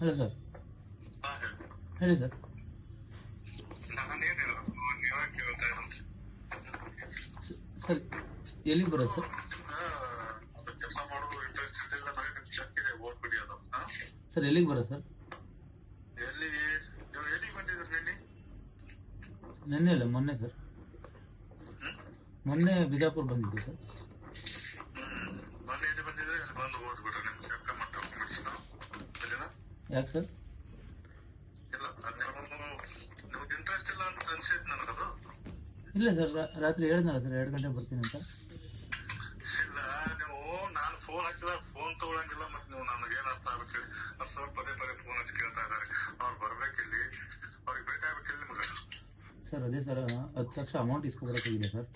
Hello sir. ಹೇಳಿ sir. Sir ಎಲ್ಲಿಗೆ ಬರೋದು ಸರ್? ಸರ್ ಎಲ್ಲಿಗೆ ಬರೋದು ಸರ್? ನಿನ್ನೆ ಅಲ್ಲ ಮೊನ್ನೆ ಸರ್. ಮೊನ್ನೆ ಬಿಜಾಪುರ ಬಂದಿದ್ದೆ ಸರ್. ಯಾಕೆ ಸರ್? ಇಲ್ಲ ಸರ್, ರಾತ್ರಿ ಹೇಳಿದ್ನಲ್ಲ ಸರ್ 2 ಗಂಟೆ ಬರ್ತೀನಿ ಅಂತ. ಇಲ್ಲ ನೀವು ನಾನು ಫೋನ್ ಹಚ್ಚಿದಾಗ ಫೋನ್ ತಗೊಳಂಗಿಲ್ಲ. ಮತ್ತೆ ನೀವು ನನಗೆ ಏನ್ ಅರ್ಥ ಆಗ್ಬೇಕು? ಸರ್ ಪದೇ ಫೋನ್ ಹಚ್ಚಿ ಕೇಳ್ತಾ ಇದಾರೆ. ಅವ್ರು ಬರ್ಬೇಕಿಲ್ಲಿ, ಅವ್ರಿಗೆ ಬೇಕಾಗ್ಬೇಕಿಲ್ಲ ನಿಮ್ಗೆ. ಸರ್ ಅದೇ ಸರ್ 10 ಲಕ್ಷ ಅಮೌಂಟ್ ಇಸ್ಕೊಬರಕ್ ಹೋಗಿದೆ ಸರ್.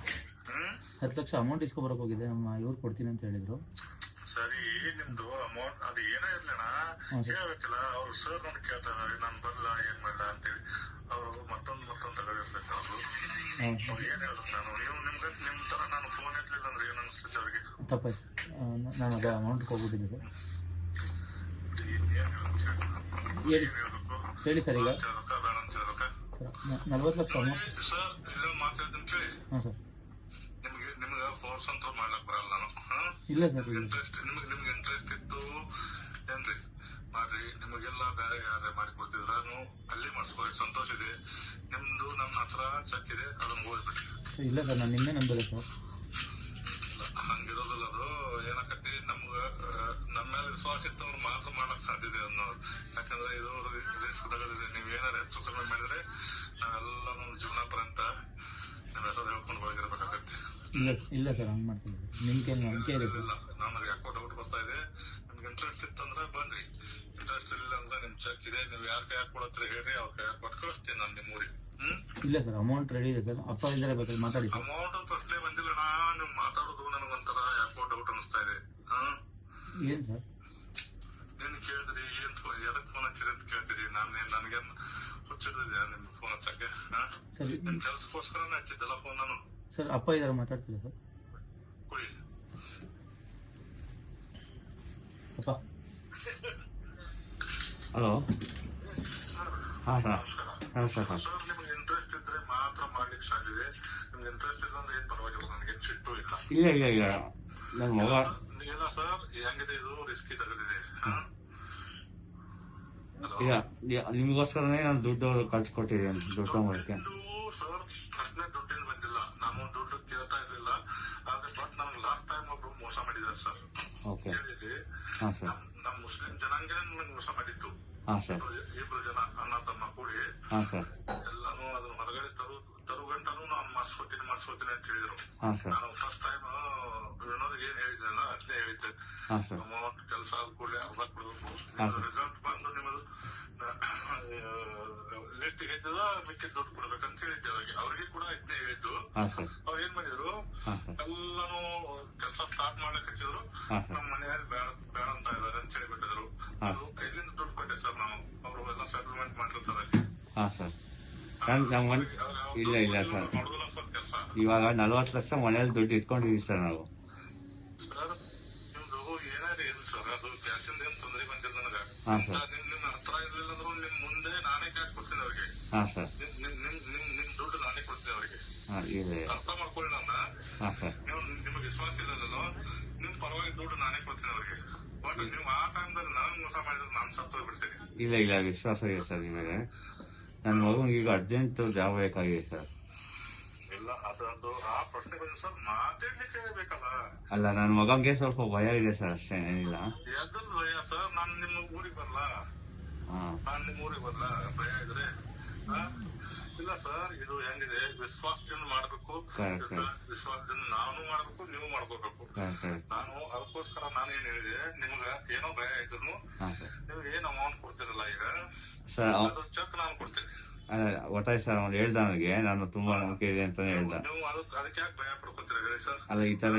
10 ಲಕ್ಷ ಅಮೌಂಟ್ ಇಸ್ಕೊಬರಕ್ ಹೋಗಿದೆ. ನಮ್ಮ ಇವ್ರು ಕೊಡ್ತೀನಿ ಅಂತ ಹೇಳಿದ್ರು. ಸರಿ, ನಿಮ್ದು ಅಮೌಂಟ್ ಅದು ಏನೇ ಇರ್ಲಿಣ ಕೇಳ್ಬೇಕಿಲ್ಲ. ಅವ್ರು ಸರ್ ನನ್ ಕೇಳ್ತಾ ಇದಾರೆ, ನಾನು ಬರಲ್ಲ ಏನ್ ಮಾಡಲ್ಲ ಅಂತೇಳಿ. ಅವರು ಮತ್ತೊಂದು ತಗೋದಿರ್ತೈತೆ. ಅವ್ರು ಏನ್ ಹೇಳ್ಬೇಕು ನಾನು? ನೀವು ನಿಮ್ ತರ ನಾನು ಫೋನ್ ಎತ್ತಲಿಲ್ಲ ಅಂದ್ರೆ ಏನ್ ಅನಿಸ್ತೈತೆ ಅವ್ರಿಗೆ? ತಪ್ಪಾಯ್ತು, ನಾನು ಅದು ಅಮೌಂಟ್ ಹೋಗ್ಬಿಟ್ಟಿದ್ದೆ ಸರ್. ಹೇಳಿ ಸರ್. ಈಗ 40 ಲಕ್ಷ ಅಮೌಂಟ್ ಸರ್ ಇಲ್ಲ ಮಾತಾಡ್ತೀನಿ ಕೇಳಿ. ಹಾಂ ಸರ್. ನಿಮ್ಗೆ ಫೋರ್ಸ್ ಅಂತ ಮಾಡ್ಲಕ್ ಬರಲ್ಲ ನಾನು. ಇಲ್ಲ ಸರ್. ನಿಮ್ಗೆ ಇಂಟ್ರೆಸ್ಟ್ ಇತ್ತು ಏನ್ರಿ ಮಾಡ್ರಿ. ನಿಮಗೆಲ್ಲ ಬೇರೆ ಯಾರೇ ಮಾಡಿ ಕೊಡ್ತಿದ್ರು ಅಲ್ಲಿ ಮಾಡಿಸ್ಕೊಳ್ಳಿ, ಸಂತೋಷ ಇದೆ. ನಿಮ್ದು ನನ್ನ ಹತ್ರ ಚೆಕ್ ಇದೆ, ಅದನ್ನ ಹೋಗ್ಬಿಟ್ರಿ. ಇಲ್ಲ ಸರ್, ನಾನು ನಿನ್ನೆ ನಂಬಲ್ಲ ಸರ್. ಹಂಗಿರೋದಿಲ್ಲ. ಅದು ಏನಾಕತಿ ನಮ್ಗ ನಮ್ಮ ಮೇಲೆ ವಿಶ್ವಾಸ ಇತ್ತವ್ರು ಮಾತ್ರ ಮಾಡಕ್ ಸಾಧ್ಯತೆ ಅನ್ನೋದು. ಯಾಕಂದ್ರೆ ಇದು ರಿಸ್ಕ್ ತಗೋದಿದೆ. ನೀವ್ ಏನಾರ ಹೆಚ್ಚು ಕಡಿಮೆ ಮಾಡಿದ್ರೆ ನಾವೆಲ್ಲ ನಮ್ಮ ಜೀವನ ಪರ್ಯಂತ ನಿಮ್ ಹೆಸರು ಹೇಳ್ಕೊಂಡು ಒಳಗಿರ್ಬೇಕಾಗತ್ತೆ. ಇಲ್ಲ ಸರ್, ಹಂಗ್ ಮಾಡ್ತೀನಿ. ನಿಮ್ಗೆ ನಂಬಿಕೆ ಇದೆ ಸರ್. ನನಗೆ ಯಾಕೋ ಡೌಟ್ ಬರ್ತಾ ಇದೆ. ನಿಮ್ಗೆ ಇಂಟ್ರೆಸ್ಟ್ ಇತ್ತಂದ್ರೆ ಬನ್ರಿ, ಇಂಟ್ರೆಸ್ಟ್ ಇಲ್ಲ ಅಂದ್ರೆ ನಿಮ್ ಚೆಕ್ ಇದೆ. ನೀವು ಯಾರ ಕೈ ಕೊಡತ್ರ ಹೇಳ್ರಿ, ಅವ್ರ ಕೈ ಕೊಟ್ಟು ಕಳಿಸ್ತೀನಿ ನಾನು ನಿಮ್ಮ ಊರಿಗೆ. ಇಲ್ಲ ಸರ್, ಅಮೌಂಟ್ ರೆಡಿ ಇದೆ ಸರ್. ಅಪ್ಪ ಇದ್ದಾರೆ, ಬೇಕಾದ್ರೆ ಮಾತಾಡಿ ಸರ್. ಅಮೌಂಟ್ ಪ್ರಶ್ನೆ ಬಂದಿಲ್ಲ. ನೀವು ಮಾತಾಡೋದು ನನಗೊಂಥರ ಯಾಕೋ ಡೌಟ್ ಅನಿಸ್ತಾ ಇದೆ. ಏನ್ ಸರ್? ನೀನ್ ಕೇಳಿದ್ರಿ ಏನ್ ಎದಕ್ ಫೋನ್ ಹಚ್ಚಿರಿ ಅಂತ ಕೇಳ್ತೀರಿ. ನನ್ಗೇನ್ ಹುಚ್ಚಿಡಿದ್ಯಾ ನಿಮ್ ಫೋನ್ ಹಚ್ಚಕ್ಕೆ? ನಿಮ್ ಕೆಲ್ಸಕ್ಕೋಸ್ಕರನೇ ಹಚ್ಚಿದ್ದಲ್ಲ ಫೋನ್ ನಾನು. ಸರ್ ಅಪ್ಪ ಇದ್ದಾರೆ, ಮಾತಾಡ್ತೀರಾ ಸರ್? ಕುಡಿ ಅಪ್ಪ. ಹಲೋ. ಹಾಂ ಸರ್. ನಮಸ್ಕಾರ ಸರ್. ನಿಮ್ಗೆ ಇಂಟ್ರೆಸ್ಟ್ ಇದ್ರೆ ಮಾತ್ರ ಮಾಡ್ಲಿಕ್ಕೆ ಸಾಧ್ಯ ಇದೆ. ನಿಮ್ಗೆ ಇಂಟ್ರೆಸ್ಟ್ ಇಲ್ಲ ಅಂದ್ರೆ ಏನ್ ಪರವಾಗಿಲ್ಲ, ನನಗೇನ್ ಸಿಟ್ಟು ಇಲ್ಲ. ಇಲ್ಲ ನನ್ನ ಮಗ ಇಲ್ಲ ಸರ್, ಹೆಂಗಿದೆ ಇದು ರಿಸ್ಕಿ ತಗದಿದೆ. ಈಗ ನಿಮಗೋಸ್ಕರನೇ ನಾನು ದುಡ್ಡು ಕಳ್ಸಿಕೊಟ್ಟಿದ್ದೀನಿ. ದುಡ್ಡು ಮಾಡೋಕ್ಕೆ ಸರ್ ಪ್ರಶ್ನೆ ದುಡ್ಡಿನ ಬಂದಿಲ್ಲ. ನಾನು ದುಡ್ಡು ಕೇಳ್ತಾ ಇರ್ಲಿಲ್ಲ. ಆದ್ರೆ ಬಟ್ ನಮ್ಗೆ ಲಾಸ್ಟ್ ಟೈಮ್ ಒಬ್ರು ಮೋಸ ಮಾಡಿದ್ದಾರೆ ಸರ್. ಓಕೆ. ಹೇಳಿದ್ರಿ ಹಾಂ ಸರ್. ನಮ್ ಮುಸ್ಲಿಂ ಜನಾಂಗನೇ ನಮ್ಗೆ ಮೋಸ ಮಾಡಿತ್ತು. ಹಾಂ ಸರ್. 2 ಜನ ಅಣ್ಣ ತಮ್ಮ ಕೂಡಿ ಹಾಂ ಸರ್. ಎಲ್ಲಾನು ಅದನ್ನ ಹೊರಗಡೆ ತರುಗಂಟನು ನಾನು ಮಾಡಿಸ್ಕೊತೀನಿ ಅಂತ ಹೇಳಿದ್ರು. ಹಾಂ ಸರ್. ನಾನು ಫಸ್ಟ್ ಟೈಮ್ ವಿನೋದ್ ಏನ್ ಹೇಳಿದ್ರಲ್ಲ ಅದ್ನೇ ಹೇಳಿದ್ದೆ. ಹಾಂ ಸರ್. ಅಮೌಂಟ್ ಕೆಲಸ ಆದ ಕೂಡಲೇ ಅರ್ಧ ಕೊಡ್ಬೇಕು. ರಿಸಲ್ಟ್ ಬಂದು ನಿಮ್ಮದು ಲಿಸ್ಟ್ ಹೇಳಿದ್ದದ ಮಿಕ್ಕಿ ದುಡ್ಡು ಕೊಡ್ಬೇಕಂತ ಹೇಳಿದ್ದೆ ಅವ್ರಿಗೆ ಕೂಡ ಇದನ್ನೇ ಹೇಳಿದ್ದು. ಅವ್ರು ಏನ್ ಮಾಡಿದ್ರು, ಎಲ್ಲಾನು ಕೆಲಸ ಸ್ಟಾರ್ಟ್ ಮಾಡ್ಲಿಕ್ಕೆ ಹಚ್ಚಿದ್ರು. ನಮ್ಮ ಮನೆಯಲ್ಲಿ ಬೇಡ ಅಂತ ಇದಾರೆ ಅಂತ ಹೇಳಿಬಿಟ್ಟಿದ್ರು. ಅದು ಕೈಲಿಂದ ದುಡ್ಡು ಕೊಟ್ಟೆ ಸರ್ ನಾನು. ಅವರು ಎಲ್ಲ ಸೆಟಲ್ಮೆಂಟ್ ಮಾಡ್ತಿರ್ತಾರೆ. ಇಲ್ಲ ಸರ್, ಇವಾಗ 40 ಲಕ್ಷ ಮನೇಲಿ ದುಡ್ಡು ಇಟ್ಕೊಂಡಿದೀವಿ ಸರ್ ನಾವು. ಸರ್ ನಿಮ್ದು ಏನಾದ್ರು ಏನು ಸರ್, ಅದು ಕ್ಯಾಶಿಂದ ಏನ್ ತೊಂದರೆ ಬಂದಿಲ್ಲ ನನಗೆ. ನಿಮ್ ಹತ್ರ ಇರ್ಲಿಲ್ಲ ಅಂದ್ರೂ ನಿಮ್ ಮುಂದೆ ನಾನೇ ಕ್ಯಾಶ್ ಕೊಡ್ತೀನಿ ಅವ್ರಿಗೆ. ನಿಮ್ ದುಡ್ಡು ನಾನೇ ಕೊಡ್ತೀನಿ ಅವ್ರಿಗೆ. ಅರ್ಥ ಮಾಡ್ಕೊಳ್ಳಿ ನನ್ನ. ನಿಮಗೆ ವಿಶ್ವಾಸ ಇಲ್ಲಲ್ಲ, ನಿಮ್ ಪರವಾಗಿ ದುಡ್ಡು ನಾನೇ ಕೊಡ್ತೀನಿ ಅವ್ರಿಗೆ. ಬಟ್ ನೀವು ಆ ಟೈಮ್ದಲ್ಲಿ ನಾನು ಮೋಸ ಮಾಡಿದ್ರೆ ನಾನು ಸತ್ತು ಬಿಡ್ತೀನಿ. ಇಲ್ಲ ವಿಶ್ವಾಸ ಇದೆ ಸರ್ ನಿಮಗೆ. ನನ್ನ ಮಗನಿಗೆ ಈಗ ಅರ್ಜೆಂಟ್ ಜಾಬ್ ಬೇಕಾಗಿದೆ ಸರ್. ಇಲ್ಲ ಅದು ಆ ಪ್ರಶ್ನೆ ಬಂದ್ರೆ ಸರ್ ಮಾತಾಡ್ಲಿಕ್ಕೆ ಬೇಕಲ್ಲ. ಅಲ್ಲ, ನನ್ನ ಮಗಂಗೆ ಸ್ವಲ್ಪ ಭಯ ಇದೆ ಸರ್, ಅಷ್ಟೇ, ಏನಿಲ್ಲ. ಎದ್ದಲ್ ಭಯ ಸರ್? ನಾನು ನಿಮ್ಮ ಊರಿಗೆ ಬರಲ್ಲ. ಭಯ ಇದ್ರೆ ಇಲ್ಲ ಸರ್. ಇದು ಹೆಂಗಿದೆ, ವಿಶ್ವಾಸದಿಂದ ಮಾಡ್ಬೇಕು. ವಿಶ್ವಾಸದಿಂದ ನಾನು ಮಾಡ್ಬೇಕು, ನೀವು ಮಾಡ್ಕೋಬೇಕು. ನಾನು ಅದಕ್ಕೋಸ್ಕರ ನಾನೇನ್ ಹೇಳಿದೆ, ನಿಮ್ಗ ಏನೋ ಭಯ ಇದ್ರು ನೀವು ಏನ್ ಅಮೌಂಟ್ ಕೊಡ್ತಿರಲ್ಲ ಈಗ, ಅದು ಚೆಕ್ ನಾನು ಕೊಡ್ತೀನಿ. ಗೊತ್ತಾಯ್ತು ಸರ್. ಅವ್ನು ಹೇಳ್ದ ನನಗೆ, ನಾನು ತುಂಬಾ ನಂಬಿಕೆ ಇದೆ ಅಂತಾನೆ ಹೇಳ್ದ. ನೀವು ಅದಕ್ಕೆ ಯಾಕೆ ಭಯ ಪಡ್ಕೊತೀರ ಹೇಳಿ ಸರ್? ಅಲ್ಲ,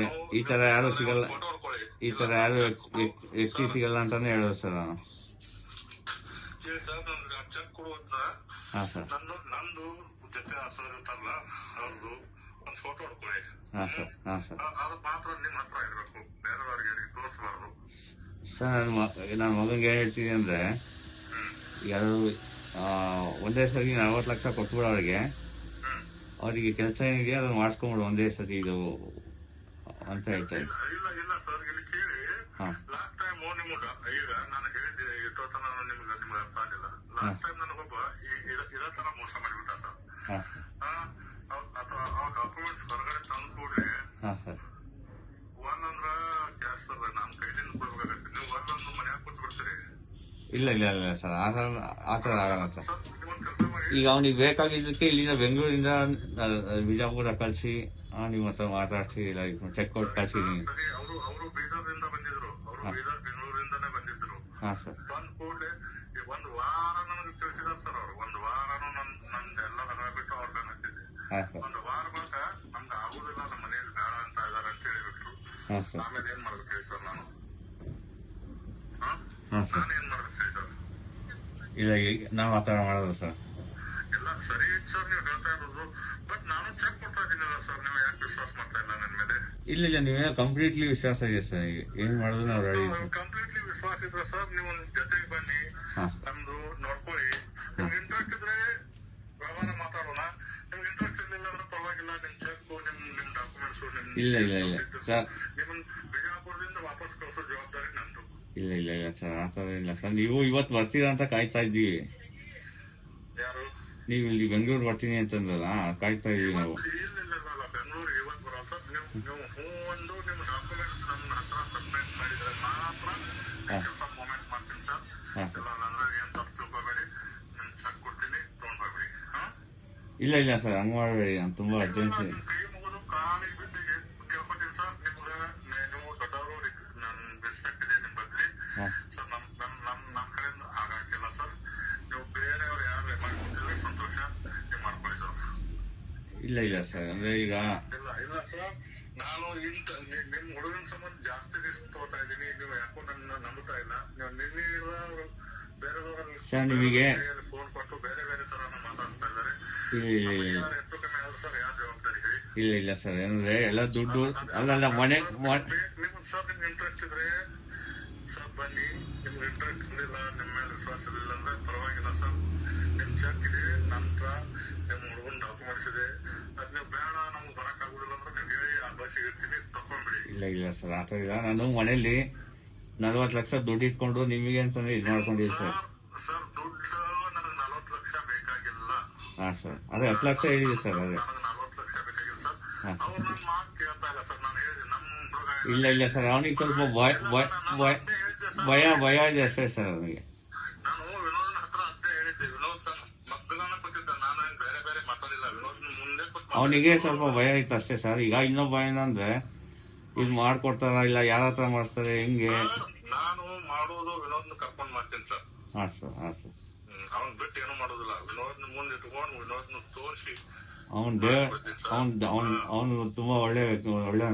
ಈ ತರ ಯಾರು ಸಿಗಲ್ಲ, ಈ ತರ ಯಾರು ವ್ಯಕ್ತಿ ಸಿಗಲ್ಲ ಅಂತಾನೆ ಹೇಳೋದು ಸರ್ ನಾನು. ಹೇಳಿ ಸರ್, ನನ್ಗೆ ಚೆಕ್ ಕೊಡುವಂತ ನಂದು ಜೊತೆ ಸರ್ ಇರ್ತಾರಲ್ಲ ಅವ್ರದ್ದು ಒಂದು ಫೋಟೋ ಹೊಡ್ಕೊಳ್ಳಿ. ಅದು ಮಾತ್ರ ನಿಮ್ ಹತ್ರ ಇರ್ಬೇಕು, ಬೇರೆದವ್ರಿಗೆ ತೋರಿಸಬಾರ್ದು ಸರ್. ನನ್ನ ಮಗನ್ಗೆ ಏನ್ ಹೇಳ್ತೀನಿ ಅಂದ್ರೆ, ಈಗ ಅದು ಒಂದೇ ಸರಿ 40 ಲಕ್ಷ ಕೊಟ್ಬಿಡು ಅವ್ರಿಗೆ. ಅವರಿಗೆ ಕೆಲಸ ಏನಿದೆಯಾ ಅದನ್ನ ಮಾಡಿಸ್ಕೊಂಬಿಡು ಒಂದೇ ಸರಿ ಇದು ಅಂತ ಹೇಳ್ತಾ ಇದ್ದೆ. ಇಲ್ಲ ಸರ್, ಇಲ್ಲಿ ಕೇಳಿ. ಹಾಂ ಲಾಸ್ಟ್ ಟೈಮ್ ನಿಮ್ಗೆ ಈಗ ನಾನು ಹೇಳಿದ್ದೆ ಎಷ್ಟೊತ್ತ ನಾನು ನಿಮ್ಗೆ ಅರ್ಥ ಆಗಿಲ್ಲ. ಲಾಸ್ಟ್ ಟೈಮ್ ನನಗೊಬ್ಬ ಇದೇ ತರ ಮೋಸ ಮಾಡಿಬಿಟ್ಟ ಸರ್. ಹಾಂ ಅವ ಡಾಕ್ಯುಮೆಂಟ್ಸ್ ಹೊರಗಡೆ ತಂದು ಕೂಡಲೇ ಹಾಂ ಸರ್. ಒಂದಂದ್ರ ಕ್ಯಾಶ್ ಸರ್ ನಮ್ಮ ಕೈಲಿಂದ ಕೊಡ್ಬೇಕಾಗತ್ತೆ. ನೀವು ಒಂದೊಂದು ಮನ್ಯಾಗ ಕೂತ್ ಬಿಡ್ತೀರಿ. ಇಲ್ಲ ಸರ್, ಆ ಥರ ಆಗಲ್ಲ ಸರ್. ಸರ್ ಒಂದ್ ಕೆಲಸ ಮಾಡಿ. ಈಗ ಅವ್ನಿಗೆ ಬೇಕಾಗಿದ್ದಕ್ಕೆ ಇಲ್ಲಿಂದ ಬೆಂಗಳೂರಿಂದ ಬಿಜಾಪುರ ಕಳಿಸಿ ನಿಮ್ಮ ಹತ್ರ ಮಾತಾಡಿಸಿ ಇಲ್ಲ ಚೆಕ್ ಕೊಟ್ಟು ಕಳಿಸಿದ್ದೀನಿ. ಸರಿ, ಅವರು ಬೀದರ್ದಿಂದ ಬಂದಿದ್ರು. ಅವರು ಬೀದರ್ ಬೆಂಗಳೂರಿಂದಾನೇ ಬಂದಿದ್ರು. ಹಾಂ ಸರ್. ಬಂದ್ ಕೂಡಲೇ ಒಂದು ವಾರ ನನಗೆ ತಿಳಿಸಿದಾರೆ ಸರ್. ಅವರು ಒಂದು ವಾರನು ನಂದು ಎಲ್ಲ ಬಿಟ್ಟು ಅವ್ರ ಬೆನ್ನ ಹತ್ತಿದ್ದೆ. ಹಾಂ ಸರ್. ಒಂದು ವಾರ ಬಳಿಕ ನಮ್ಗೆ ಆಗುದಿಲ್ಲ, ನಮ್ಮ ಮನೇಲಿ ಬೇಡ ಅಂತ ಇದಾರೆ ಅಂತ ಹೇಳಿಬಿಟ್ರು. ಹಾಂ ಸರ್. ಆಮೇಲೆ ಏನ್ ಮಾಡ್ಬೇಕು ಹೇಳಿ ಸರ್ ನಾನು? ಹಾಂ ಸರ್. ನಾನು ಏನ್ ಮಾಡ್ಬೇಕು ಹೇಳಿ ಸರ್? ಇಲ್ಲ ನಾವು ಆ ಥರ ಮಾಡೋದು ಸರ್. ಎಲ್ಲ ಸರಿ ಐತಿ ಸರ್ ನೀವು ಹೇಳ್ತಾ ಇರೋದು. ಬಟ್ ನಾನು ಚೆಕ್ ಕೊಡ್ತಾ ಇದ್ದೀನಲ್ಲ ಸರ್, ನೀವು ಯಾಕೆ ವಿಶ್ವಾಸ ಮಾಡ್ತಾ ಇಲ್ಲ ನನ್ನ ಮೇಲೆ? ಇಲ್ಲ ನೀವೇನೋ ಕಂಪ್ಲೀಟ್ಲಿ ವಿಶ್ವಾಸ ಇದೆ ಸರ್. ಈಗ ಏನ್ ಮಾಡೋದು ನಾವು ರೆಡಿ. ಕಂಪ್ಲೀಟ್ಲಿ ವಿಶ್ವಾಸ ಇದ್ರೆ ಸರ್ ನೀವು ಜೊತೆಗೆ ಬನ್ನಿ, ನಮ್ದು ನೋಡ್ಕೊಳ್ಳಿ. ನಿಮ್ಗೆ ಇಂಟ್ರೆಸ್ಟ್ ಇದ್ರೆ ವ್ಯವಹಾರ ಮಾತಾಡೋಣ. ನಿಮ್ಗೆ ಇಂಟ್ರೆಸ್ಟ್ ಇರ್ಲಿಲ್ಲ ಅಂದ್ರೆ ಪರವಾಗಿಲ್ಲ. ನಿಮ್ ಚೆಕ್, ನಿಮ್ ಡಾಕ್ಯುಮೆಂಟ್ಸ್, ಇಲ್ಲ ಸರ್. ನಿಮ್ಮನ್ನ ಬಿಜಾಪುರದಿಂದ ವಾಪಸ್ ಕಳಿಸೋ ಜವಾಬ್ದಾರಿ ನಂದು. ಇಲ್ಲ ಸರ್, ಆ ಥರ ಇಲ್ಲ ಸರ್. ನೀವು ಇವತ್ತು ಬರ್ತೀರಾ ಅಂತ ಕಾಯ್ತಾ ಇದ್ದೀವಿ. ಯಾರು? ನೀವು ಇಲ್ಲಿ ಬೆಂಗಳೂರು ಬರ್ತೀನಿ ಅಂತಂದ್ರಲ್ಲ, ಕಾಯ್ತಾ ಇದೀವಿ ನಾವು. ಇಲ್ಲ ಬೆಂಗಳೂರು ಇವತ್ತು ಬರೋ ಸರ್. ನೀವು ಒಂದು ನಿಮ್ಮ ಡಾಕ್ಯುಮೆಂಟ್ಸ್ ನನ್ನ ಹತ್ರ ಸಬ್ಮಿಟ್ ಮಾಡಿದ್ರೆ ಮಾತ್ರ ಕೆಲಸ ಮೂವ್ಮೆಂಟ್ ಮಾಡ್ತೀನಿ ಸರ್. ಎಲ್ಲ ನನ್ನ ಏನ್ ತಪ್ಪು ತಿಳ್ಕೊಬೇಡಿ. ನಿಮ್ ಚೆಕ್ ಕೊಡ್ತೀನಿ, ತಗೊಂಡ್ ಹೋಗ್ಬೇಡಿ. ಇಲ್ಲ ಸರ್, ಹಂಗ್ ಮಾಡಬೇಡಿ. ನಾನು ತುಂಬಾ ಅರ್ಜೆಂಟ್. ನಿಮ್ ಕೈ ಮುಗಿದು ಕಾಲಿಗೆ ಬಿದ್ದು ಕೇಳ್ಕೊತೀನಿ ಸರ್. ನಿಮ್ಗೆ ನೀವು ದೊಡ್ಡವರು, ನನ್ ರೆಸ್ಪೆಕ್ಟ್ ಇದೆ ನಿಮ್ ಬಗ್ಗೆ ಸರ್. ನಮ್ ಕಡೆಯಿಂದ ಆಗಕ್ಕಿಲ್ಲ ಸರ್. ನೀವು ಬೇರೆಯವ್ರು ಯಾರು ಮಾಡ್ಕೊತಿದ್ರೆ ಸಂತೋಷ, ನೀವು ಮಾಡ್ಕೊಳ್ಳಿ ಸರ್. ಇಲ್ಲ ಸರ್, ಅಂದ್ರೆ ಈಗ ಇಲ್ಲ ಸರ್, ನಾನು ನಿಮ್ ಹುಡುಗನ ಸಂಬಂಧ ಜಾಸ್ತಿ ರಿಸ್ಕ್ ತಗೋತಾ ಇದ್ದೀನಿ. ನೀವು ಯಾಕೋ ನನ್ನ ನಂಬುತ್ತಾ ಇಲ್ಲ. ನೀವು ನಿನ್ನೆ ಬೇರೆದವರಲ್ಲಿ ಸರ್ ನಿಮಗೆ ಫೋನ್ ಕೊಟ್ಟು ಬೇರೆ ತರ ಮಾತಾಡ್ತಾ ಇದ್ದಾರೆ. ಹೆಚ್ಚು ಕಮ್ಮಿ ಆದ್ರೂ ಸರ್ ಯಾವ ಜವಾಬ್ದಾರಿ ಹೇಳಿ? ಇಲ್ಲ ಸರ್, ಏನಂದ್ರೆ ಎಲ್ಲ ದುಡ್ಡು ಅಲ್ಲ ಮನೆ ನಿಮ್ ಸರ್ ನಿಮ್ಗೆ ಇಂಟ್ರೆಸ್ಟ್ ಇದ್ರೆ ಸರ್ ಬನ್ನಿ. ನಿಮ್ಗೆ ಇಂಟ್ರೆಸ್ಟ್ ಇರಲಿಲ್ಲ, ನಿಮ್ಮ ಮೇಲೆ ವಿಶ್ವಾಸ ಇರಲಿಲ್ಲ ಅಂದ್ರೆ ಪರವಾಗಿಲ್ಲ ಸರ್. ನಿಮ್ ಚೆಕ್ ಇದೆ, ನಂತರ ನಿಮ್ ಹುಡುಗನ ಡಾಕ್ಯುಮೆಂಟ್ಸ್ ಇದೆ. ಅದ್ ನೀವು ಬೇಡ, ನಮ್ಗೆ ಬರಕ್ ಆಗುದಿಲ್ಲ ಅಂದ್ರೆ ನೀವು ಹೇಳಿ, ಆ ಬಸ್ಸಿಗೆ ಇರ್ತೀನಿ, ತಕೊಂಡ್ಬಿಡಿ. ಇಲ್ಲ ಸರ್, ಆ ಥರ ಇಲ್ಲ. ನಾನು ಮನೇಲಿ 40 ಲಕ್ಷ ದುಡ್ಡು ಇಟ್ಕೊಂಡು ನಿಮಗೆ ಅಂತಂದ್ರೆ ಇದು ಮಾಡ್ಕೊಂಡಿದ್ದೆ ಸರ್. ಸರ್ ದುಡ್ಡು ನನಗೆ 40 ಲಕ್ಷ ಬೇಕಾಗಿಲ್ಲ. ಹಾಂ ಸರ್, ಅದೇ 10 ಲಕ್ಷ ಹೇಳಿದೆ ಸರ್. ಅದೇ ನನಗೆ 40 ಲಕ್ಷ ಬೇಕಾಗಿಲ್ಲ ಸರ್. ಅವ್ರು ನನ್ನ ಮಾತು ಕೇಳ್ತಾ ಇಲ್ಲ ಸರ್. ನಾನು ಹೇಳಿದೆ ನಮ್ ಹುಡುಗ ಇಲ್ಲ ಸರ್, ಅವನಿಗೆ ಸ್ವಲ್ಪ ಭಯ ಇದೆ ಅಷ್ಟೇ ಸರ್ ಅವನಿಗೆ. ನಾನು ವಿನೋದನ ಹತ್ರ ಅದೇ ಹೇಳಿದ್ದೆ. ವಿನೋದ್ ಮಕ್ಕಳನ್ನ ಕೊಟ್ಟಿದ್ದ, ನಾನು ಏನ್ ಬೇರೆ ಮಾತಾಡಿಲ್ಲ. ವಿನೋದ್ ಮುಂದೆ ಅವನಿಗೆ ಸ್ವಲ್ಪ ಭಯ ಇತ್ತು ಅಷ್ಟೇ ಸರ್. ಈಗ ಇನ್ನೊಬ್ಬ ಏನಂದ್ರೆ ಇದು ಮಾಡ್ಕೊಡ್ತಾರ ಇಲ್ಲ ಯಾರ ಹತ್ರ ಮಾಡಿಸ್ತಾರೆ ಹೆಂಗೆ. ನಾನು ಮಾಡೋದು ವಿನೋದ್ನ ಕರ್ಕೊಂಡ್ ಮಾಡ್ತೀನಿ ಸರ್. ಹಾಂ ಸರ್. ಅವ್ನ್ ಬಿಟ್ಟು ಏನು ಮಾಡೋದಿಲ್ಲ. ವಿನೋದ್ನ ಮುಂದೆ ಇಟ್ಕೊಂಡು ವಿನೋದ್ನ ತೋರಿಸಿ ಅವನು ತುಂಬಾ ಒಳ್ಳೆ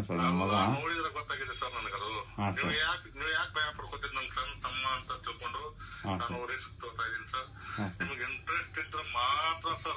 ಸರ್ ನನ್ನ ಮಗ. ನೋಡಿದ್ರೆ ಗೊತ್ತಾಗಿದೆ ಸರ್ ನನಗದು. ನೀವು ಯಾಕೆ ಭಯ ಪಡ್ಕೋತಿದ್ ನನ್ ಸಣ್ಣ ತಮ್ಮ ಅಂತ ತಿಳ್ಕೊಂಡು ನಾನು ರಿಸ್ಕ್ ತಗೋತಾ ಇದೀನಿ ಸರ್. ನಿಮ್ಗೆ ಇಂಟ್ರೆಸ್ಟ್ ಇದ್ರೆ ಮಾತ್ರ ಸರ್